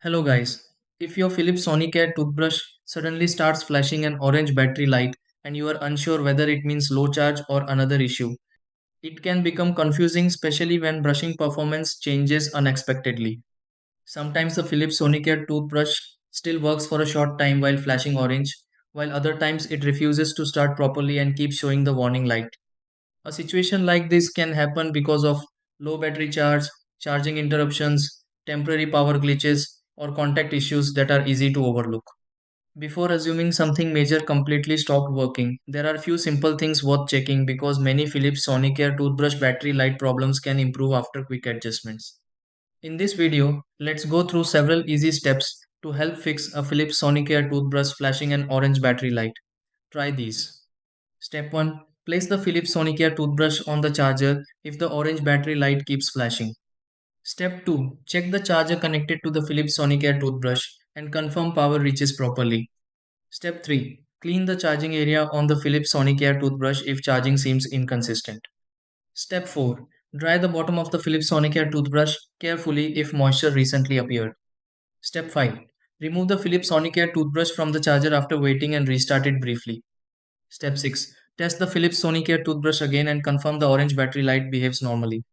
Hello guys. If your Philips Sonicare toothbrush suddenly starts flashing an orange battery light and you are unsure whether it means low charge or another issue, it can become confusing, especially when brushing performance changes unexpectedly. Sometimes the Philips Sonicare toothbrush still works for a short time while flashing orange, while other times it refuses to start properly and keeps showing the warning light. A situation like this can happen because of low battery charge, charging interruptions, temporary power glitches, or contact issues that are easy to overlook. Before assuming something major completely stopped working, there are few simple things worth checking because many Philips Sonicare toothbrush battery light problems can improve after quick adjustments. In this video, let's go through several easy steps to help fix a Philips Sonicare toothbrush flashing an orange battery light. Try these. Step 1. Place the Philips Sonicare toothbrush on the charger if the orange battery light keeps flashing. Step 2. Check the charger connected to the Philips Sonicare toothbrush and confirm power reaches properly. Step 3. Clean the charging area on the Philips Sonicare toothbrush if charging seems inconsistent. Step 4. Dry the bottom of the Philips Sonicare toothbrush carefully if moisture recently appeared. Step 5. Remove the Philips Sonicare toothbrush from the charger after waiting and restart it briefly. Step 6. Test the Philips Sonicare toothbrush again and confirm the orange battery light behaves normally.